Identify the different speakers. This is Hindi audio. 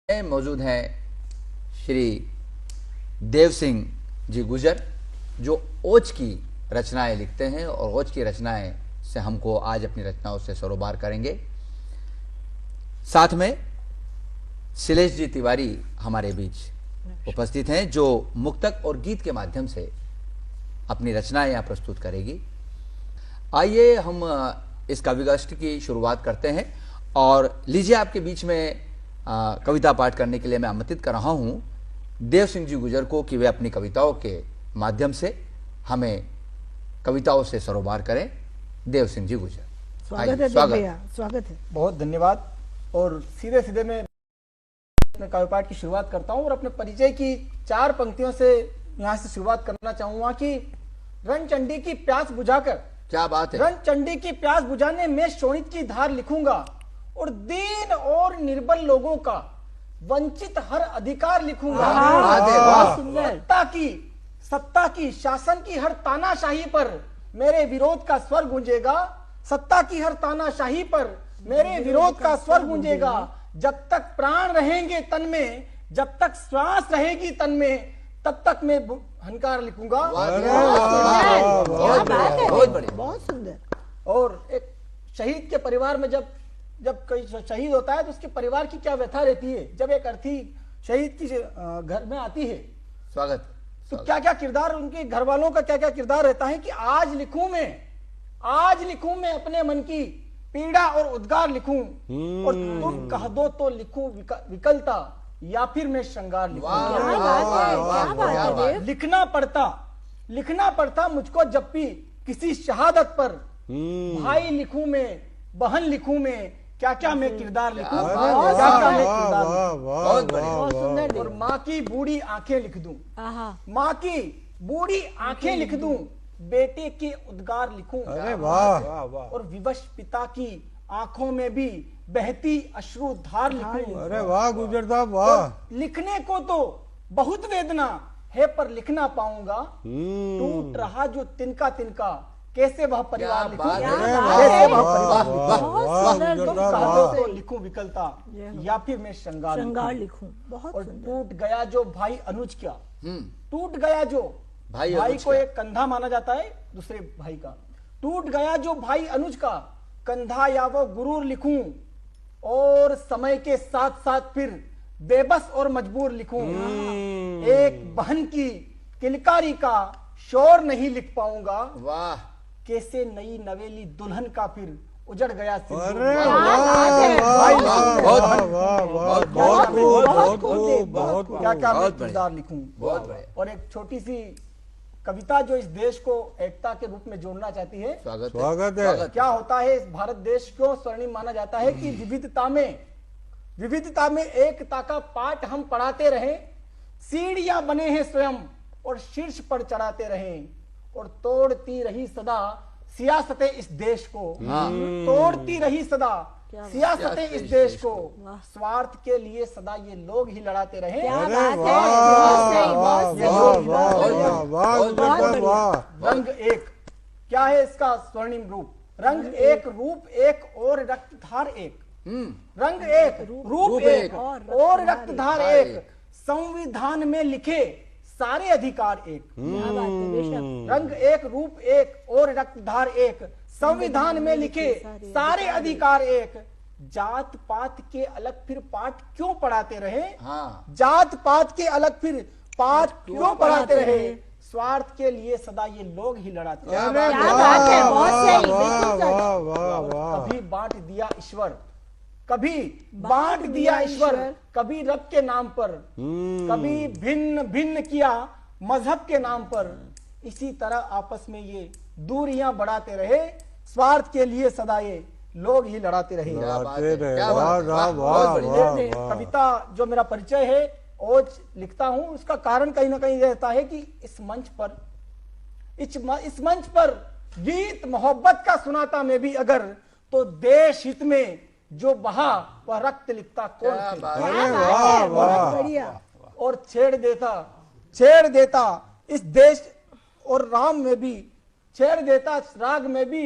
Speaker 1: मौजूद हैं श्री देव सिंह जी गुजर, जो ओज की रचनाएं लिखते हैं और ओज की रचनाएं से हमको आज अपनी रचनाओं से सरोबार करेंगे। साथ में शिलेश जी तिवारी हमारे बीच उपस्थित हैं, जो मुक्तक और गीत के माध्यम से अपनी रचनाएं यहाँ प्रस्तुत करेगी। आइए हम इस कवि गोष्ठी की शुरुआत करते हैं और लीजिए आपके बीच में कविता पाठ करने के लिए मैं आमंत्रित कर रहा हूं देव सिंह जी गुजर को कि वे अपनी कविताओं के माध्यम से हमें कविताओं से सरोबार करें। देव सिंह जी गुजर,
Speaker 2: स्वागत है। स्वागत है,
Speaker 3: बहुत धन्यवाद। और सीधे सीधे मैं अपने काव्य पाठ की शुरुआत करता हूं और अपने परिचय की 4 पंक्तियों से यहां से शुरुआत करना चाहूंगा कि रणचंडी की प्यास बुझाकर,
Speaker 1: क्या बात है,
Speaker 3: रणचंडी की प्यास बुझाने में शोणित की धार लिखूंगा और दीन और निर्बल लोगों का वंचित हर अधिकार लिखूंगा। सत्ता की शासन की हर तानाशाही पर मेरे विरोध का स्वर गूंजेगा। सत्ता की हर तानाशाही पर मेरे विरोध का स्वर गूंजेगा। जब तक प्राण रहेंगे तन में, जब तक श्वास रहेगी तन में, तब तक मैं हंकार लिखूंगा।
Speaker 2: बहुत सुंदर।
Speaker 3: और एक शहीद के परिवार में जब कोई शहीद होता है तो उसके परिवार की क्या व्यथा रहती है। जब एक अर्थी शहीद की घर में आती है,
Speaker 1: स्वागत,
Speaker 3: तो क्या क्या किरदार, उनके घर वालों का क्या क्या किरदार रहता है कि आज लिखूं मैं अपने मन की पीड़ा और उद्गार लिखूं और तुम कह दो तो लिखूं विकलता या फिर मैं श्रृंगार लिखूं। लिखना पड़ता मुझको जब भी किसी शहादत पर। भाई लिखूं मैं, बहन लिखूं मैं, क्या क्या मैं किरदार लिखूं, और माँ की बूढ़ी आंखें लिख दूं, माँ की बूढ़ी आंखें लिख दूं, बेटे के उद्गार लिखूं। और विवश पिता की आंखों में भी बहती अश्रुधार लिखूं।
Speaker 4: अरे वाह गुजर साहब, वाह।
Speaker 3: लिखने को तो बहुत वेदना है पर लिख ना पाऊंगा। टूट रहा जो तिनका तिनका, कैसे वह परिवार लिखूं, तो लिखूं विकलता या फिर मैं श्रृंगार लिखूं। और टूट गया जो भाई अनुज का, टूट गया जो भाई को एक कंधा माना जाता है दूसरे भाई का, टूट गया जो भाई अनुज का कंधा या वो गुरूर लिखूं। और समय के साथ साथ फिर बेबस और मजबूर लिखूं। एक बहन की किलकारी का शोर नहीं लिख पाऊंगा।
Speaker 1: वाह।
Speaker 3: कैसे नई नवेली दुल्हन का फिर उजड़ गया क्या मैं किरदार लिखूं। और एक छोटी सी कविता जो इस देश को एकता के रूप में जोड़ना चाहती है।
Speaker 4: स्वागत है।
Speaker 3: क्या होता है, इस भारत देश को स्वर्णिम माना जाता है कि विविधता में एकता का पाठ हम पढ़ाते रहे। सीढ़ियां बने हैं स्वयं और शीर्ष पर चढ़ाते रहे। और तोड़ती रही सदा सियासतें इस देश को, तोड़ती रही सदा सियासतें इस देश को। स्वार्थ के लिए सदा ये लोग ही लड़ाते रहे। रंग एक, क्या है इसका स्वर्णिम रूप। रंग एक, रूप एक और रक्तधार एक। रंग एक, रूप एक और रक्तधार एक। संविधान में लिखे सारे अधिकार एक। रंग एक, रूप एक और रक्तधार एक। संविधान में लिखे सारे अधिकार एक। जात पात के अलग फिर पाठ क्यों पढ़ाते रहे। जात पात के अलग फिर पाठ क्यों पढ़ाते रहे। स्वार्थ के लिए सदा ये लोग ही लड़ाते रहे। कभी बांट दिया ईश्वर, कभी बांट दिया ईश्वर, कभी रब के नाम पर, कभी भिन्न भिन्न किया मजहब के नाम पर। इसी तरह आपस में ये दूरियां बढ़ाते रहे। स्वार्थ के लिए सदा ये लोग ही लड़ाते रहे। कविता जो मेरा परिचय है, ओज लिखता हूं, उसका कारण कहीं ना कहीं रहता है कि इस मंच पर गीत मोहब्बत का सुनाता मैं भी अगर, तो देश हित में जो बहा वह रक्त लिखता कौन। और छेड़ देता इस देश और राम में भी, छेड़ देता राग में भी